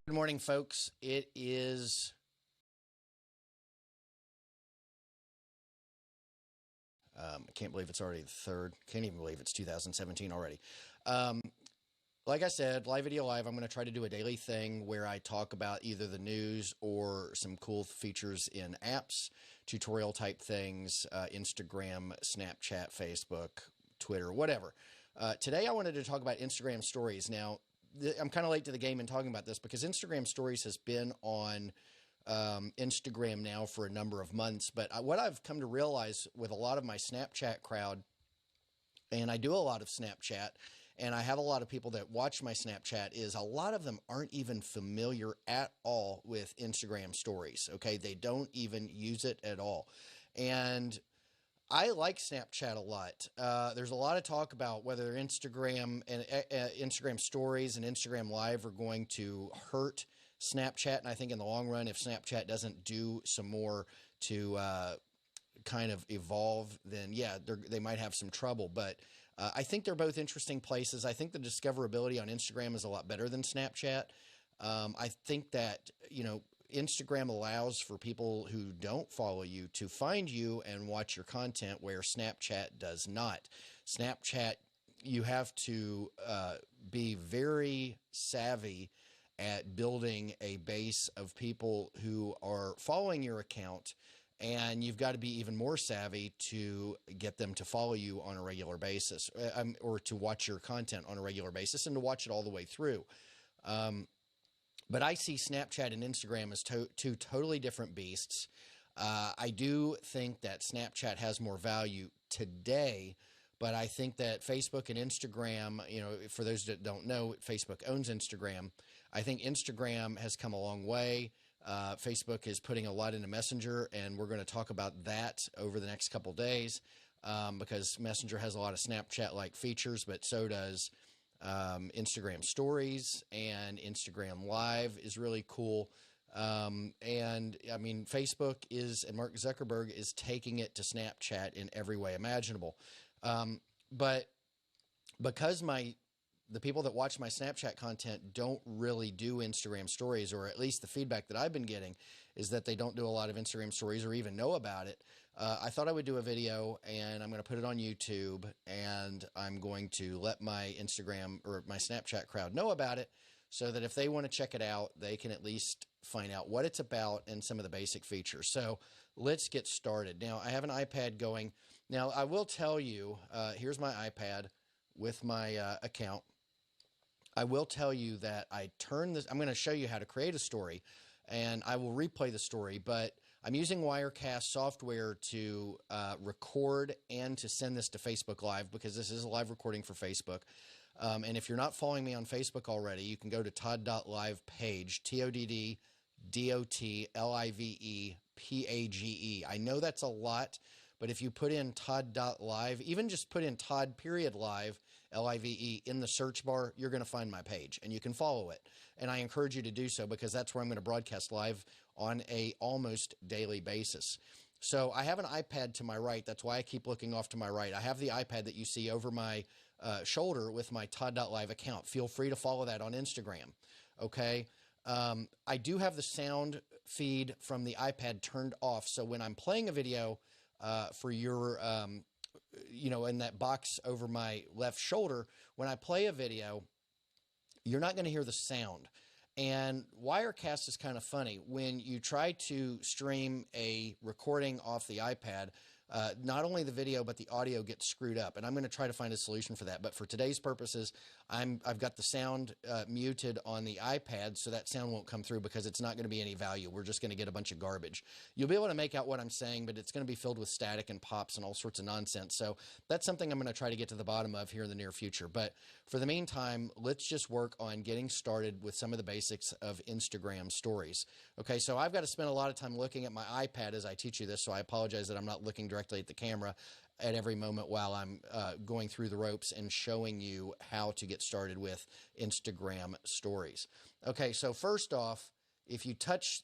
Good morning, folks. It is I can't believe it's already the 3rd. Can't even believe it's 2017 already. Like I said, Live Video Live, I'm going to try to do a daily thing where I talk about either the news or some cool features in apps, tutorial type things, Instagram, Snapchat, Facebook, Twitter, whatever. Today I wanted to talk about Instagram stories. Now, I'm kind of late to the game in talking about this because Instagram stories has been on Instagram now for a number of months. But what I've come to realize with a lot of my Snapchat crowd, and I do a lot of Snapchat, and I have a lot of people that watch my Snapchat, is a lot of them aren't even familiar at all with Instagram stories. Okay, they don't even use it at all. And I like Snapchat a lot. There's a lot of talk about whether Instagram and Instagram stories and Instagram Live are going to hurt Snapchat. And I think in the long run, if Snapchat doesn't do some more to kind of evolve, then yeah, they might have some trouble. But I think they're both interesting places. I think the discoverability on Instagram is a lot better than Snapchat. I think that, Instagram allows for people who don't follow you to find you and watch your content, where Snapchat does not. Snapchat, you have to be very savvy at building a base of people who are following your account, and you've got to be even more savvy to get them to follow you on a regular basis, or to watch your content on a regular basis and to watch it all the way through. But I see Snapchat and Instagram as two totally different beasts. I do think that Snapchat has more value today, but I think that Facebook and Instagram, for those that don't know, Facebook owns Instagram. I think Instagram has come a long way. Facebook is putting a lot into Messenger, and we're going to talk about that over the next couple days, because Messenger has a lot of Snapchat-like features, but so does Instagram stories, and Instagram Live is really cool. And I mean, Facebook and Mark Zuckerberg is taking it to Snapchat in every way imaginable. But because the people that watch my Snapchat content don't really do Instagram stories, or at least the feedback that I've been getting is that they don't do a lot of Instagram stories or even know about it. I thought I would do a video, and I'm going to put it on YouTube, and I'm going to let my Instagram or my Snapchat crowd know about it, so that if they want to check it out, they can at least find out what it's about and some of the basic features. So let's get started. Now, I have an iPad going. Now, I will tell you, here's my iPad with my account. I will tell you that I'm going to show you how to create a story, and I will replay the story, but I'm using Wirecast software to record and to send this to Facebook Live, because this is a live recording for Facebook. And if you're not following me on Facebook already, you can go to Todd.LIVE page, TODD.LIVE PAGE. I know that's a lot, but if you put in Todd.LIVE, even just put in Todd.LIVE, LIVE, in the search bar, you're going to find my page, and you can follow it. And I encourage you to do so, because that's where I'm going to broadcast live on a almost daily basis. So I have an iPad to my right. That's why I keep looking off to my right. I have the iPad that you see over my shoulder with my Todd.LIVE account. Feel free to follow that on Instagram. Okay. I do have the sound feed from the iPad turned off. So when I'm playing a video for your, in that box over my left shoulder, when I play a video, you're not going to hear the sound. And Wirecast is kind of funny. When you try to stream a recording off the iPad, not only the video but the audio gets screwed up, and I'm going to try to find a solution for that. But for today's purposes, I've got the sound muted on the iPad, so that sound won't come through, because it's not going to be any value. We're just going to get a bunch of garbage. You'll be able to make out what I'm saying, but it's going to be filled with static and pops and all sorts of nonsense. So that's something I'm going to try to get to the bottom of here in the near future. But for the meantime, let's just work on getting started with some of the basics of Instagram stories. Okay, so I've got to spend a lot of time looking at my iPad as I teach you this, so I apologize that I'm not looking directly at the camera at every moment while I'm going through the ropes and showing you how to get started with Instagram stories. Okay, so first off, if you touch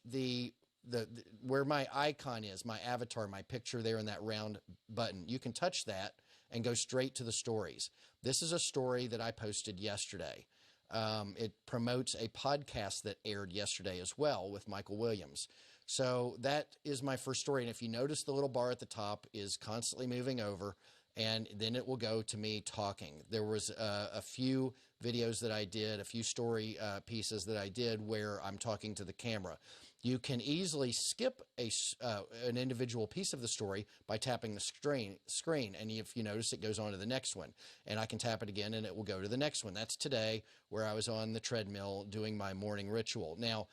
where my icon is, my avatar, my picture there in that round button, you can touch that and go straight to the stories. This is a story that I posted yesterday. It promotes a podcast that aired yesterday as well with Michael Williams. So that is my first story. And if you notice, the little bar at the top is constantly moving over, and then it will go to me talking. There was a few videos that I did, a few story pieces that I did where I'm talking to the camera. You can easily skip an individual piece of the story by tapping the screen. And if you notice, it goes on to the next one. And I can tap it again, and it will go to the next one. That's today, where I was on the treadmill doing my morning ritual. Now,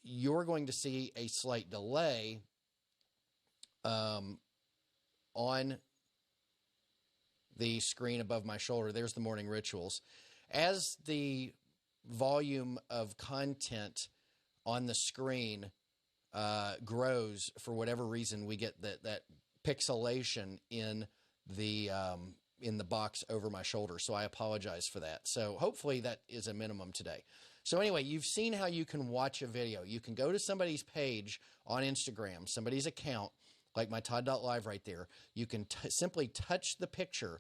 you're going to see a slight delay on the screen above my shoulder. There's the morning rituals. As the volume of content on the screen grows, for whatever reason, we get that pixelation in the box over my shoulder. So I apologize for that. So hopefully that is a minimum today. So anyway, you've seen how you can watch a video. You can go to somebody's page on Instagram, somebody's account, like my Todd.LIVE right there. You can simply touch the picture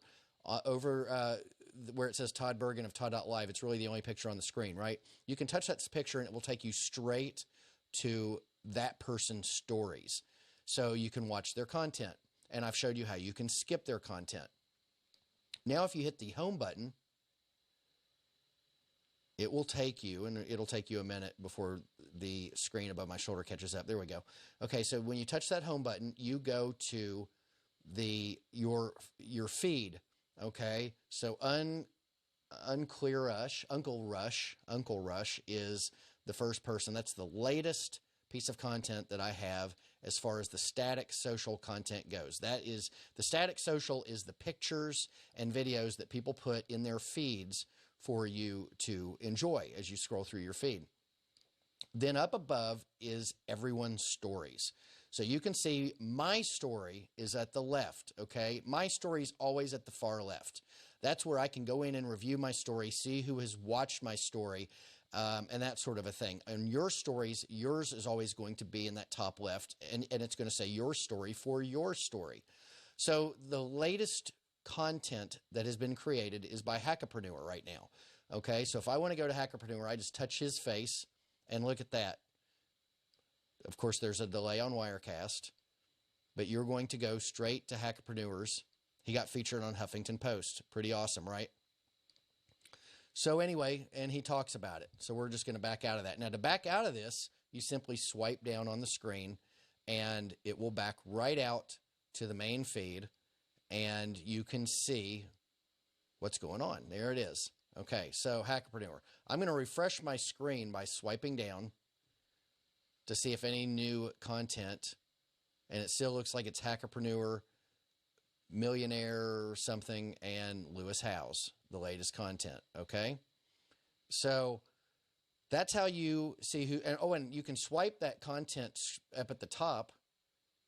over where it says Todd Bergen of Todd.LIVE. It's really the only picture on the screen, right? You can touch that picture, and it will take you straight to that person's stories. So you can watch their content. And I've showed you how you can skip their content. Now, if you hit the home button, it will take you, and it'll take you a minute before the screen above my shoulder catches up. There we go. Okay, so when you touch that home button, you go to your feed. Okay, so Uncle Rush is the first person. That's the latest piece of content that I have as far as the static social content goes. That is, the static social is the pictures and videos that people put in their feeds for you to enjoy as you scroll through your feed. Then up above is everyone's stories. So you can see my story is at the left, okay? My story is always at the far left. That's where I can go in and review my story, see who has watched my story, and that sort of a thing. And your stories, yours is always going to be in that top left, and it's going to say your story for your story. So the latest content that has been created is by Hackapreneur right now, okay? So if I want to go to Hackapreneur, I just touch his face, and look at that. Of course, there's a delay on Wirecast, but you're going to go straight to Hackapreneur's. He got featured on Huffington Post. Pretty awesome, right? So anyway, and he talks about it. So we're just going to back out of that. Now, to back out of this, you simply swipe down on the screen, and it will back right out to the main feed, and you can see what's going on. There it is. Okay, so Hackapreneur. I'm going to refresh my screen by swiping down to see if any new content, and it still looks like it's Hackapreneur, Millionaire or something, and Lewis Howes, the latest content, okay? So that's how you see who, and you can swipe that content up at the top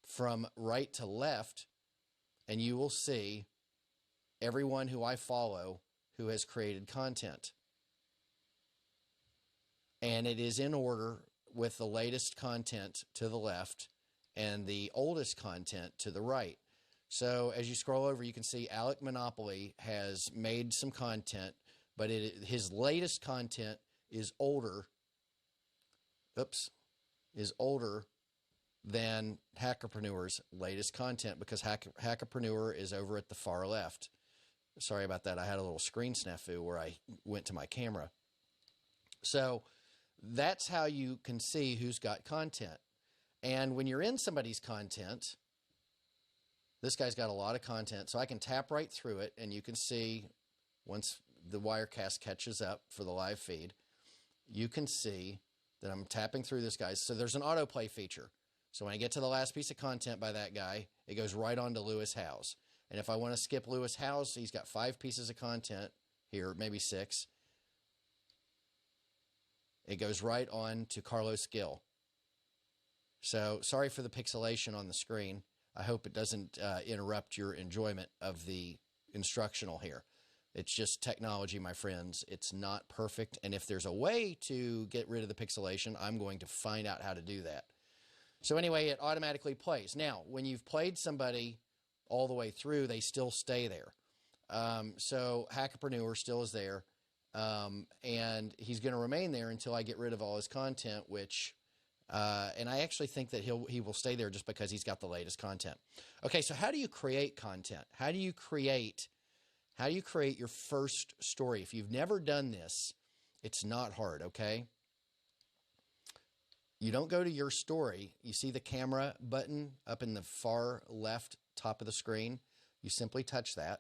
from right to left, and you will see everyone who I follow who has created content. And it is in order with the latest content to the left and the oldest content to the right. So as you scroll over, you can see Alec Monopoly has made some content, but his latest content is older. Is older than Hackapreneur's latest content, because Hackapreneur is over at the far left. Sorry about that. I had a little screen snafu where I went to my camera. So that's how you can see who's got content. And when you're in somebody's content, this guy's got a lot of content, so I can tap right through it, and you can see once the Wirecast catches up for the live feed, you can see that I'm tapping through this guy. So there's an autoplay feature. So when I get to the last piece of content by that guy, it goes right on to Lewis Howes. And if I want to skip Lewis Howes, he's got 5 pieces of content here, maybe 6. It goes right on to Carlos Gill. So sorry for the pixelation on the screen. I hope it doesn't interrupt your enjoyment of the instructional here. It's just technology, my friends. It's not perfect. And if there's a way to get rid of the pixelation, I'm going to find out how to do that. So anyway, it automatically plays. Now, when you've played somebody all the way through, they still stay there. So Hackapreneur still is there. And he's going to remain there until I get rid of all his content, which, and I actually think that he will stay there just because he's got the latest content. Okay, so how do you create content? How do you create your first story? If you've never done this, it's not hard, okay? You don't go to your story. You see the camera button up in the far left top of the screen. You simply touch that,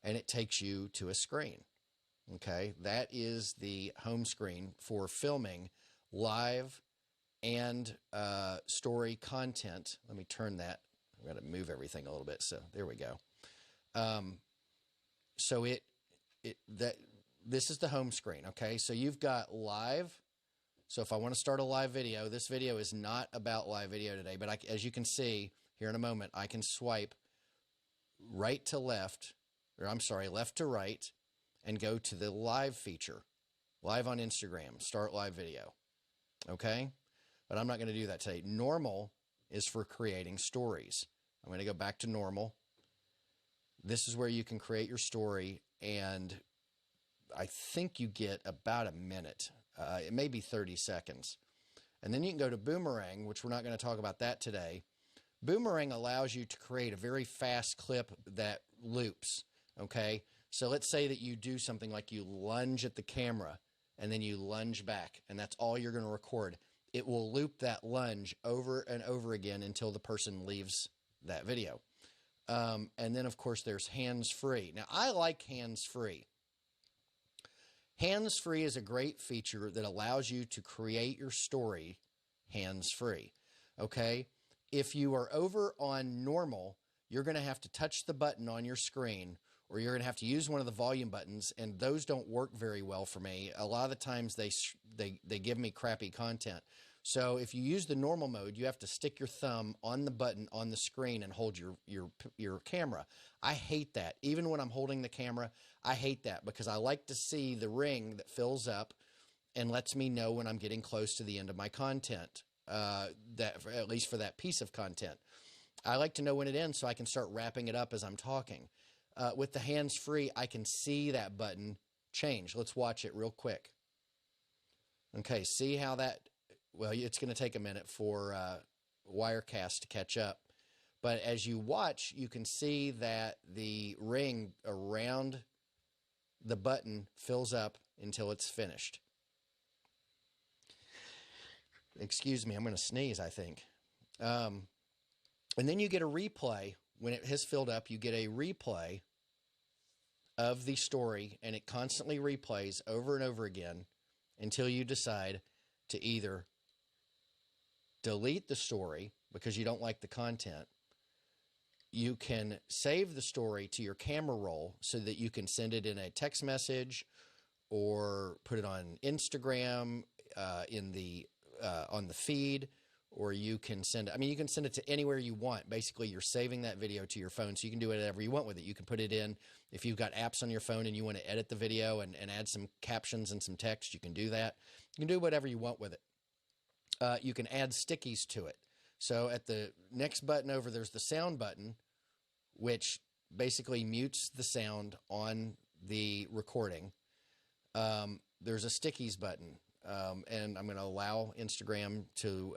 and it takes you to a screen. Okay, that is the home screen for filming live and story content. Let me turn that. I'm going to move everything a little bit. So there we go. So this is the home screen. Okay, so you've got live. So if I want to start a live video, this video is not about live video today, but as you can see here in a moment, I can swipe right to left, or I'm sorry, left to right, and go to the live feature, live on Instagram, start live video. Okay, but I'm not going to do that today. Normal is for creating stories. I'm going to go back to normal. This is where you can create your story, and I think you get about a minute. It may be 30 seconds. And then you can go to Boomerang, which we're not going to talk about that today. Boomerang allows you to create a very fast clip that loops, okay? So let's say that you do something like you lunge at the camera, and then you lunge back, and that's all you're going to record. It will loop that lunge over and over again until the person leaves that video. And then, of course, there's hands-free. Now, I like hands-free. Hands-free is a great feature that allows you to create your story hands-free, okay? If you are over on normal, you're going to have to touch the button on your screen, or you're going to have to use one of the volume buttons, and those don't work very well for me. A lot of the times they give me crappy content. So if you use the normal mode, you have to stick your thumb on the button on the screen and hold your camera. I hate that. Even when I'm holding the camera, I hate that because I like to see the ring that fills up and lets me know when I'm getting close to the end of my content, at least for that piece of content. I like to know when it ends so I can start wrapping it up as I'm talking. With the hands-free, I can see that button change. Let's watch it real quick. Okay, see how that... Well, it's going to take a minute for Wirecast to catch up. But as you watch, you can see that the ring around the button fills up until it's finished. Excuse me, I'm going to sneeze, I think. And then you get a replay. When it has filled up, you get a replay of the story, and it constantly replays over and over again until you decide to either delete the story because you don't like the content. You can save the story to your camera roll so that you can send it in a text message or put it on Instagram on the feed, or you can send it. I mean, you can send it to anywhere you want. Basically, you're saving that video to your phone, so you can do whatever you want with it. You can put it in, if you've got apps on your phone and you want to edit the video and add some captions and some text, you can do that. You can do whatever you want with it. You can add stickies to it. So at the next button over, there's the sound button, which basically mutes the sound on the recording. There's a stickies button, and I'm going to allow Instagram to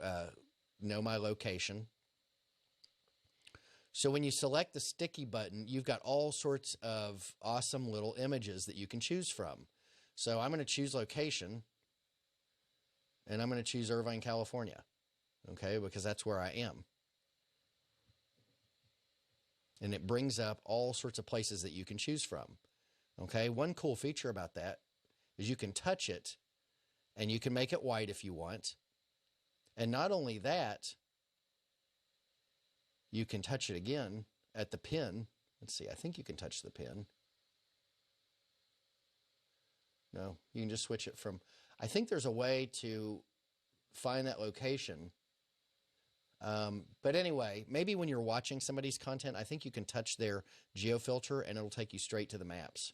know my location. So when you select the sticky button, you've got all sorts of awesome little images that you can choose from. So I'm going to choose location, and I'm going to choose Irvine, California, okay, because that's where I am. And it brings up all sorts of places that you can choose from, okay? One cool feature about that is you can touch it, and you can make it white if you want. And not only that, you can touch it again at the pin. Let's see, I think you can touch the pin. No, you can just switch it from... I think there's a way to find that location. But anyway, maybe when you're watching somebody's content, I think you can touch their geofilter and it'll take you straight to the maps.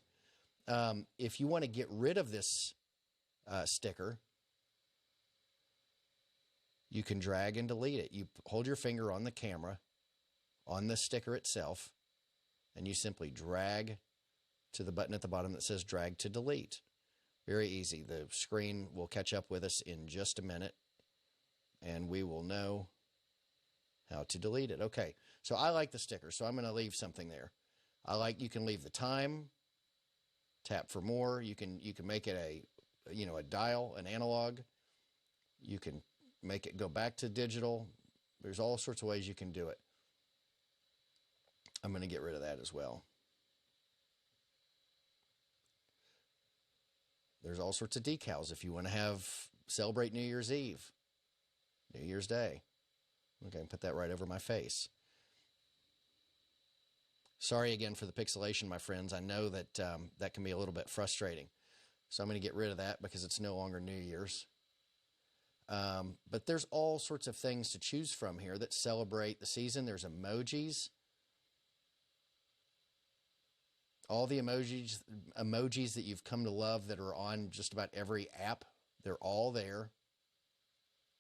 If you want to get rid of this sticker, you can drag and delete it. You hold your finger on the camera, on the sticker itself, and you simply drag to the button at the bottom that says drag to delete. Very easy. The screen will catch up with us in just a minute, and we will know how to delete it. Okay, so I like the sticker, so I'm going to leave something there. You can leave the time, tap for more. You can make it a dial, an analog. You can make it go back to digital. There's all sorts of ways you can do it. I'm going to get rid of that as well. There's all sorts of decals if you want to celebrate New Year's Eve, New Year's Day. Okay, put that right over my face. Sorry again for the pixelation, my friends. I know that that can be a little bit frustrating. So I'm going to get rid of that because it's no longer New Year's. But there's all sorts of things to choose from here that celebrate the season. There's emojis. All the emojis that you've come to love that are on just about every app, they're all there.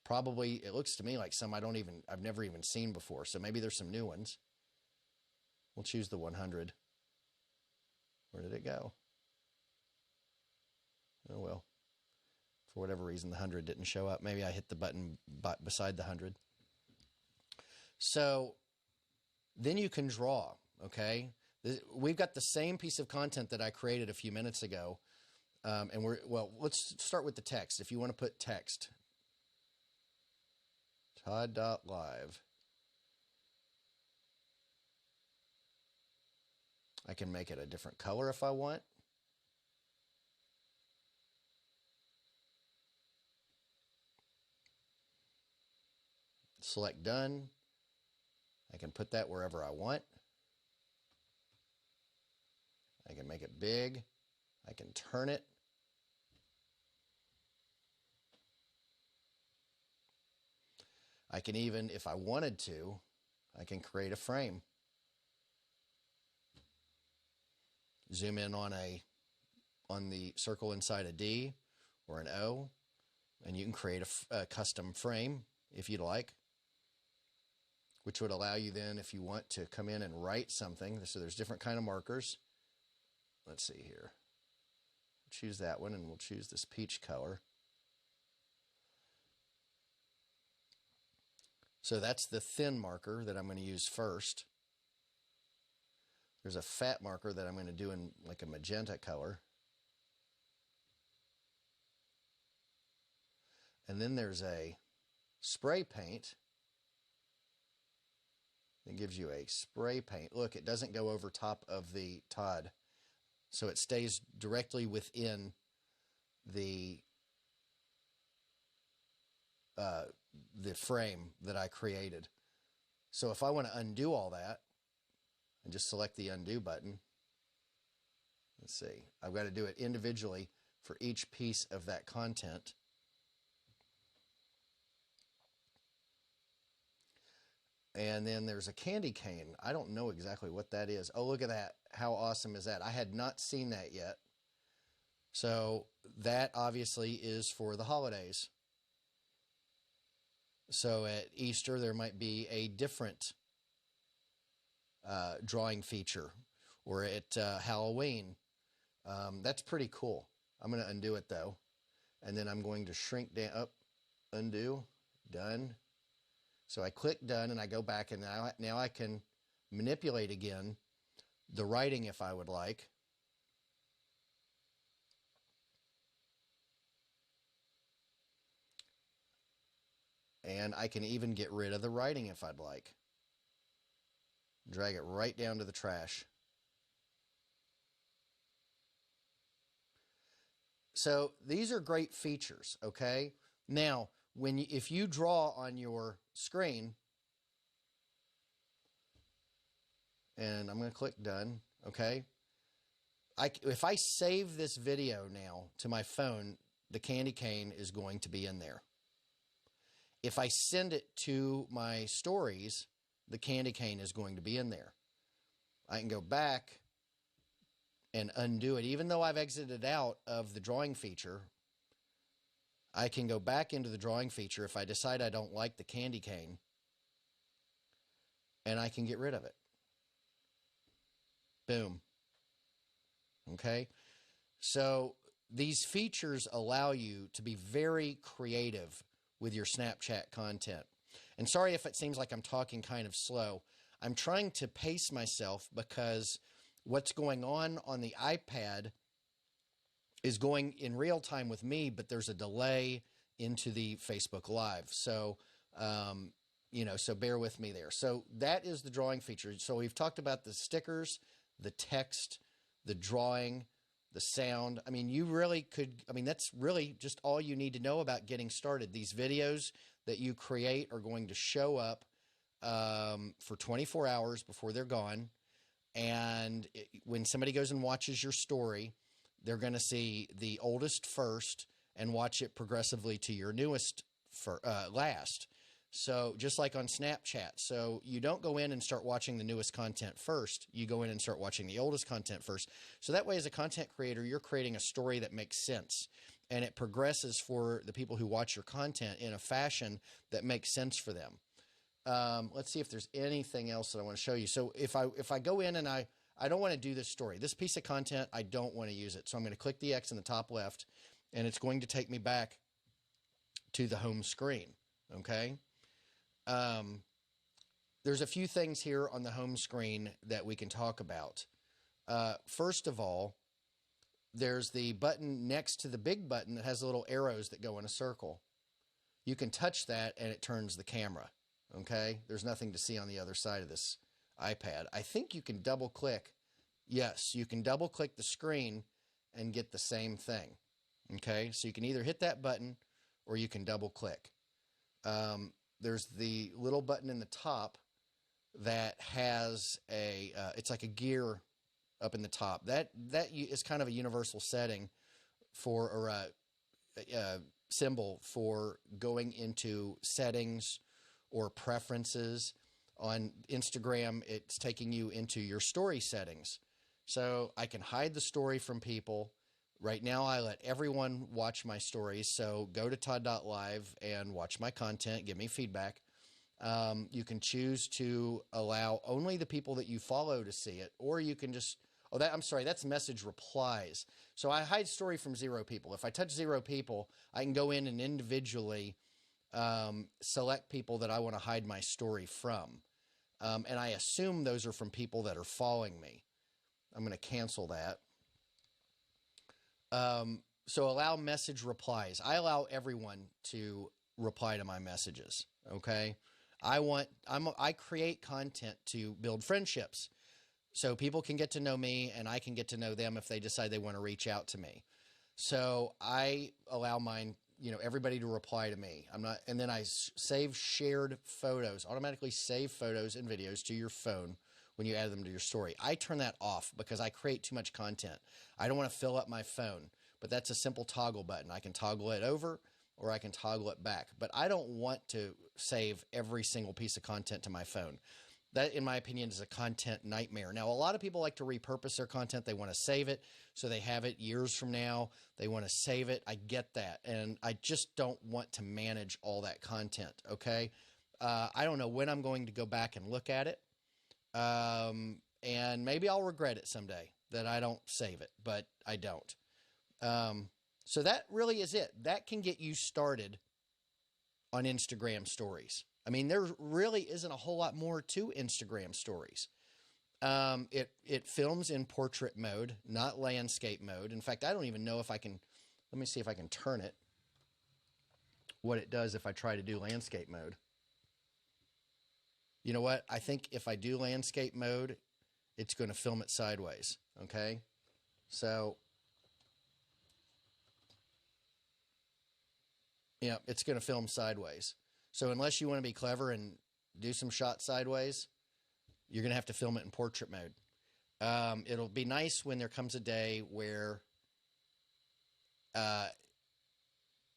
Probably, it looks to me like some I've never even seen before. So maybe there's some new ones. We'll choose the 100. Where did it go? Oh, well. For whatever reason, the 100 didn't show up. Maybe I hit the button beside the 100. So then you can draw, okay? We've got the same piece of content that I created a few minutes ago. And let's start with the text. If you want to put text, Todd.LIVE. I can make it a different color if I want. Select done. I can put that wherever I want. I can make it big. I can turn it. I can even, if I wanted to, I can create a frame. Zoom in on the circle inside a D or an O, and you can create a custom frame if you'd like, which would allow you then, if you want to come in and write something. So there's different kind of markers. Let's see here. Choose that one, and we'll choose this peach color. So that's the thin marker that I'm going to use first. There's a fat marker that I'm going to do in like a magenta color. And then there's a spray paint. It gives you a spray paint. Look, it doesn't go over top of the Todd. So it stays directly within the frame that I created. So if I want to undo all that, and just select the undo button. Let's see. I've got to do it individually for each piece of that content. And then there's a candy cane. I don't know exactly what that is. Oh, look at that. How awesome is that? I had not seen that yet. So that obviously is for the holidays. So at Easter, there might be a different drawing feature, or at Halloween. That's pretty cool. I'm going to undo it though, and then I'm going to shrink down, up, undo, done. So I click done, and I go back, and now I can manipulate again the writing if I would like. And I can even get rid of the writing if I'd like. Drag it right down to the trash. So these are great features, okay? Now, if you draw on your screen, and I'm going to click done, okay? If I save this video now to my phone, the candy cane is going to be in there. If I send it to my stories, the candy cane is going to be in there. I can go back and undo it. Even though I've exited out of the drawing feature, I can go back into the drawing feature if I decide I don't like the candy cane, and I can get rid of it. Boom. Okay? So these features allow you to be very creative with your Snapchat content. And sorry if it seems like I'm talking kind of slow. I'm trying to pace myself because what's going on the iPad is going in real time with me, but there's a delay into the Facebook Live. So, so bear with me there. So that is the drawing feature. So we've talked about the stickers, the text, the drawing, the sound. I mean, you really could, that's really just all you need to know about getting started. These videos that you create are going to show up for 24 hours before they're gone. And when somebody goes and watches your story, they're going to see the oldest first and watch it progressively to your newest last. So just like on Snapchat. So you don't go in and start watching the newest content first. You go in and start watching the oldest content first. So that way, as a content creator, you're creating a story that makes sense. And it progresses for the people who watch your content in a fashion that makes sense for them. Let's see if there's anything else that I want to show you. So if I go in and I don't want to do this story, this piece of content, I don't want to use it. So I'm going to click the X in the top left, and it's going to take me back to the home screen. Okay. There's a few things here on the home screen that we can talk about. First of all, there's the button next to the big button that has little arrows that go in a circle. You can touch that and it turns the camera. Okay. There's nothing to see on the other side of this iPad. I think you can double click. Yes, you can double click the screen and get the same thing. Okay. So you can either hit that button or you can double click. There's the little button in the top that has it's like a gear up in the top. That is kind of a universal setting for, or a symbol for going into settings or preferences. On Instagram, it's taking you into your story settings. So I can hide the story from people. Right now, I let everyone watch my stories. So go to Todd.LIVE and watch my content. Give me feedback. You can choose to allow only the people that you follow to see it, or you can just, I'm sorry, that's message replies. So I hide story from 0 people. If I touch 0 people, I can go in and individually select people that I want to hide my story from. And I assume those are from people that are following me. I'm going to cancel that. So allow message replies. I allow everyone to reply to my messages. Okay. I create content to build friendships so people can get to know me and I can get to know them if they decide they want to reach out to me. So I allow everybody to reply to me. And then I save shared photos, automatically save photos and videos to your phone when you add them to your story. I turn that off because I create too much content. I don't want to fill up my phone, but that's a simple toggle button. I can toggle it over or I can toggle it back, but I don't want to save every single piece of content to my phone. That, in my opinion, is a content nightmare. Now, a lot of people like to repurpose their content. They want to save it so they have it years from now. They want to save it. I get that. And I just don't want to manage all that content, okay? I don't know when I'm going to go back and look at it. And maybe I'll regret it someday that I don't save it, but I don't. So that really is it. That can get you started on Instagram stories. I mean, there really isn't a whole lot more to Instagram stories. It films in portrait mode, not landscape mode. In fact, I don't even know if I can, let me see if I can turn it, what it does if I try to do landscape mode. You know what? I think if I do landscape mode, it's going to film it sideways. Okay. So, yeah, it's going to film sideways. So unless you want to be clever and do some shots sideways, you're going to have to film it in portrait mode. It'll be nice when there comes a day where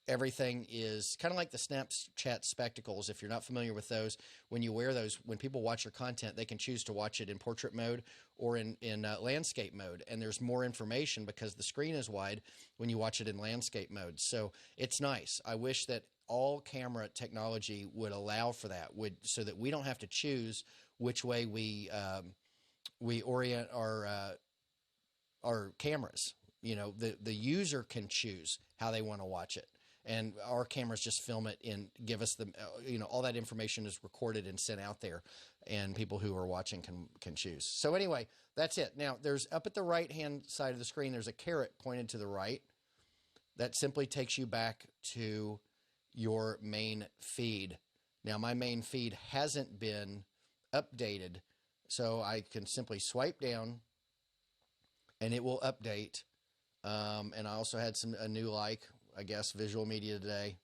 everything is kind of like the Snapchat spectacles. If you're not familiar with those, when you wear those, when people watch your content, they can choose to watch it in portrait mode or in landscape mode. And there's more information because the screen is wide when you watch it in landscape mode. So it's nice. I wish that all camera technology would allow for that, so that we don't have to choose which way we orient our cameras. You know, the user can choose how they want to watch it. And our cameras just film it and give us the, you know, all that information is recorded and sent out there, and people who are watching can choose. So anyway, that's it. Now, there's up at the right-hand side of the screen, there's a caret pointed to the right. That simply takes you back to your main feed. Now, my main feed hasn't been updated, so I can simply swipe down, and it will update. And I also had a new I guess, visual media today.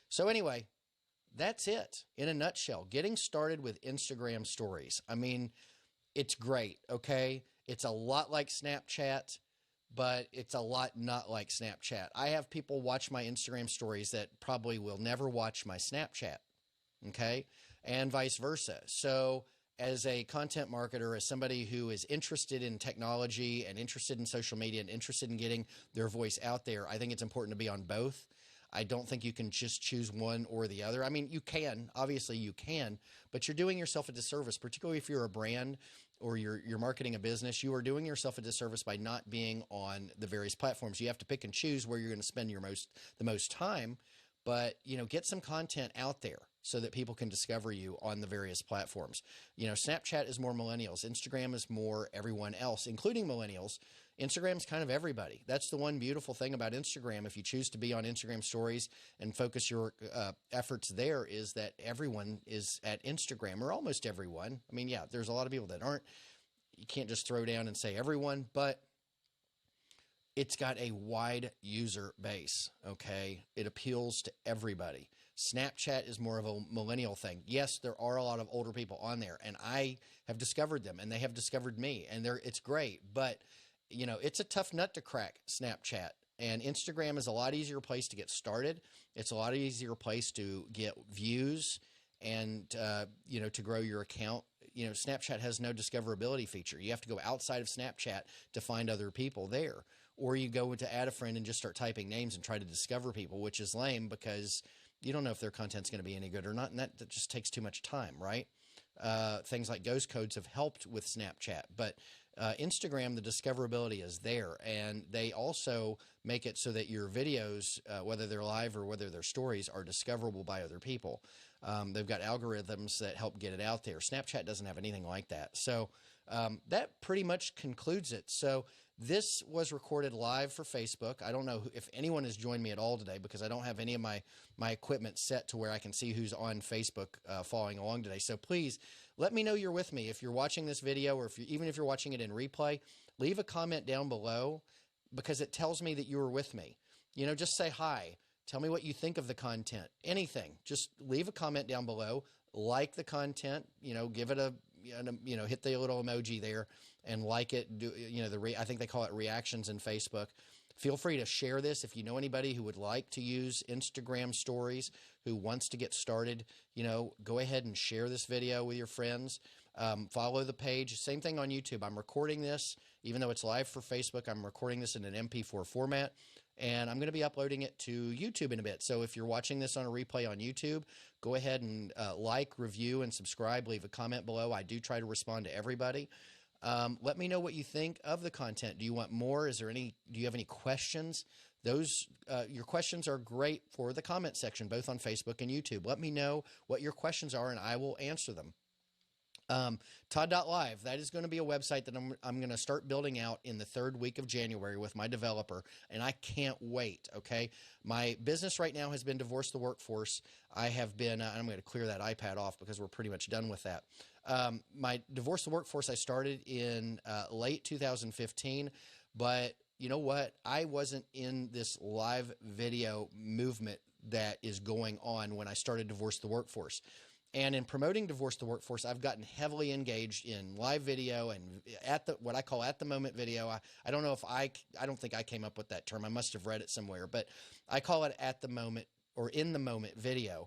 So anyway, that's it in a nutshell. Getting started with Instagram stories. I mean, it's great, okay? It's a lot like Snapchat, but it's a lot not like Snapchat. I have people watch my Instagram stories that probably will never watch my Snapchat, okay? And vice versa. So as a content marketer, as somebody who is interested in technology and interested in social media and interested in getting their voice out there, I think it's important to be on both. I don't think you can just choose one or the other. I mean, you can, obviously you can, but you're doing yourself a disservice, particularly if you're a brand or you're marketing a business. You are doing yourself a disservice by not being on the various platforms. You have to pick and choose where you're going to spend the most time, but, you know, get some content out there so that people can discover you on the various platforms. You know, Snapchat is more millennials. Instagram is more everyone else, including millennials. Instagram's kind of everybody. That's the one beautiful thing about Instagram. If you choose to be on Instagram stories and focus your efforts there, is that everyone is at Instagram, or almost everyone. I mean, yeah, there's a lot of people that aren't. You can't just throw down and say everyone, but it's got a wide user base, okay? It appeals to everybody. Snapchat is more of a millennial thing. Yes, there are a lot of older people on there, and I have discovered them, and they have discovered me, and it's great. But, you know, it's a tough nut to crack, Snapchat. And Instagram is a lot easier place to get started. It's a lot easier place to get views and, you know, to grow your account. You know, Snapchat has no discoverability feature. You have to go outside of Snapchat to find other people there. Or you go to add a friend and just start typing names and try to discover people, which is lame because you don't know if their content's going to be any good or not, and that just takes too much time, right? Things like ghost codes have helped with Snapchat, but Instagram, the discoverability is there, and they also make it so that your videos, whether they're live or whether they're stories, are discoverable by other people. They've got algorithms that help get it out there. Snapchat doesn't have anything like that. So that pretty much concludes it. So this was recorded live for Facebook. I don't know if anyone has joined me at all today because I don't have any of my equipment set to where I can see who's on Facebook following along today. So please let me know you're with me. If you're watching this video, or even if you're watching it in replay, leave a comment down below because it tells me that you were with me. You know, just say hi. Tell me what you think of the content. Anything. Just leave a comment down below. Like the content. You know, give it a, you know, hit the little emoji there and like it. Do, you know, I think they call it reactions in Facebook. Feel free to share this if you know anybody who would like to use Instagram stories, who wants to get started. You know, go ahead and share this video with your friends. Follow the page. Same thing on YouTube. I'm recording this, even though it's live for Facebook, I'm recording this in an MP4 format, and I'm going to be uploading it to YouTube in a bit. So if you're watching this on a replay on YouTube, go ahead and like, review, and subscribe. Leave a comment below. I do try to respond to everybody. Let me know what you think of the content. Do you want more? Do you have any questions? Your questions are great for the comment section, both on Facebook and YouTube. Let me know what your questions are, and I will answer them. Todd.LIVE, that is going to be a website that I'm going to start building out in the 3rd week of January with my developer, and I can't wait, okay? My business right now has been Divorce the Workforce. I have been, I'm going to clear that iPad off because we're pretty much done with that. My Divorce the Workforce, I started in late 2015, but you know what? I wasn't in this live video movement that is going on when I started Divorce the Workforce. And in promoting Divorce the Workforce, I've gotten heavily engaged in live video and what I call at the moment video. I don't know if I don't think I came up with that term. I must have read it somewhere, but I call it at the moment or in the moment video,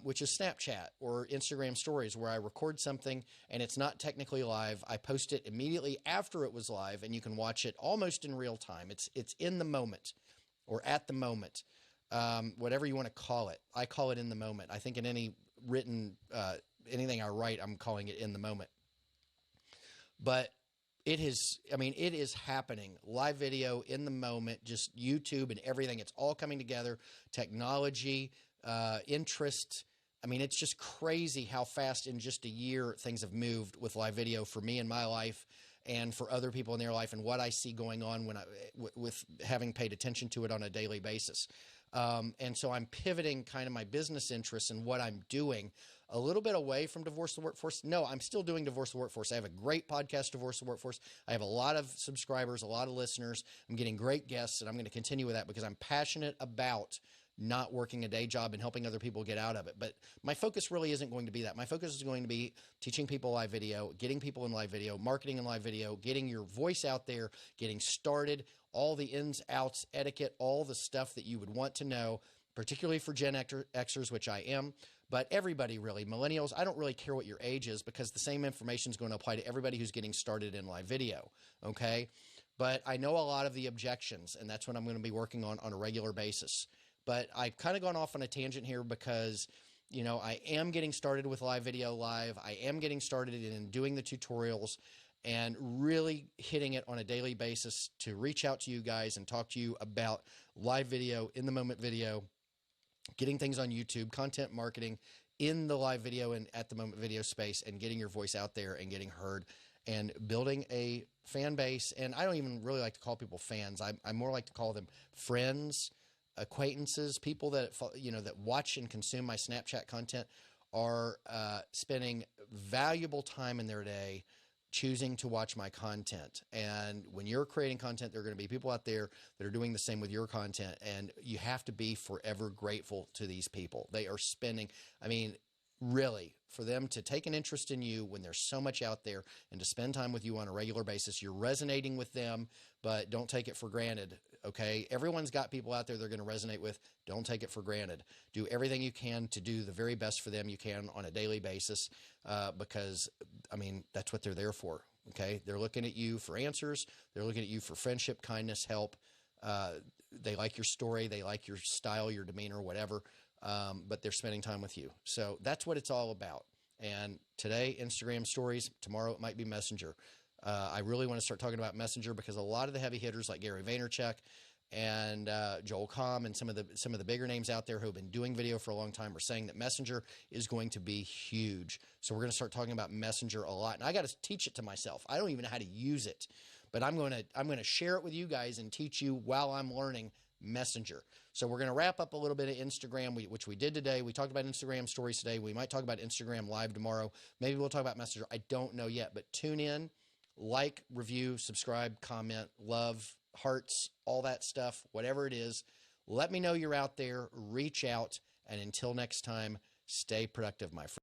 which is Snapchat or Instagram stories, where I record something and it's not technically live. I post it immediately after it was live, and you can watch it almost in real time. It's in the moment or at the moment, whatever you want to call it. I call it in the moment. I think in any written anything I write, I'm calling it in the moment. But It is, I mean, it is happening. Live video in the moment, just YouTube and everything. It's all coming together. Technology, interest. I mean, it's just crazy how fast in just a year things have moved with live video for me in my life and for other people in their life, and what I see going on when with having paid attention to it on a daily basis. And so I'm pivoting kind of my business interests and what I'm doing a little bit away from Divorce the Workforce. No, I'm still doing Divorce the Workforce. I have a great podcast, Divorce the Workforce. I have a lot of subscribers, a lot of listeners. I'm getting great guests, and I'm going to continue with that because I'm passionate about not working a day job and helping other people get out of it. But my focus really isn't going to be that. My focus is going to be teaching people live video, getting people in live video, marketing in live video, getting your voice out there, getting started, all the ins, outs, etiquette, all the stuff that you would want to know, particularly for Gen Xers, which I am. But everybody really, millennials, I don't really care what your age is because the same information is going to apply to everybody who's getting started in live video, okay? But I know a lot of the objections, and that's what I'm going to be working on a regular basis. But I've kind of gone off on a tangent here because, you know, I am getting started with live video live. I am getting started in doing the tutorials and really hitting it on a daily basis to reach out to you guys and talk to you about live video, in the moment video, getting things on YouTube, content marketing in the live video and at the moment video space, and getting your voice out there and getting heard and building a fan base. And I don't even really like to call people fans. I more like to call them friends, acquaintances, people that, you know, that watch and consume my Snapchat content are spending valuable time in their day choosing to watch my content. And when you're creating content, there are going to be people out there that are doing the same with your content, and you have to be forever grateful to these people. They are spending, I mean, really, for them to take an interest in you when there's so much out there and to spend time with you on a regular basis, you're resonating with them, but don't take it for granted, okay? Everyone's got people out there they're going to resonate with. Don't take it for granted. Do everything you can to do the very best for them you can on a daily basis because, I mean, that's what they're there for, okay? They're looking at you for answers. They're looking at you for friendship, kindness, help. They like your story. They like your style, your demeanor, whatever. But they're spending time with you. So that's what it's all about. And today, Instagram stories. Tomorrow, it might be Messenger. I really want to start talking about Messenger because a lot of the heavy hitters like Gary Vaynerchuk and Joel Comm and some of the bigger names out there who have been doing video for a long time are saying that Messenger is going to be huge. So we're going to start talking about Messenger a lot. And I got to teach it to myself. I don't even know how to use it, but I'm going to share it with you guys and teach you while I'm learning Messenger. So we're going to wrap up a little bit of Instagram, which we did today. We talked about Instagram stories today. We might talk about Instagram live tomorrow. Maybe we'll talk about Messenger. I don't know yet, but tune in, like, review, subscribe, comment, love, hearts, all that stuff, whatever it is. Let me know you're out there. Reach out. And until next time, stay productive, my friend.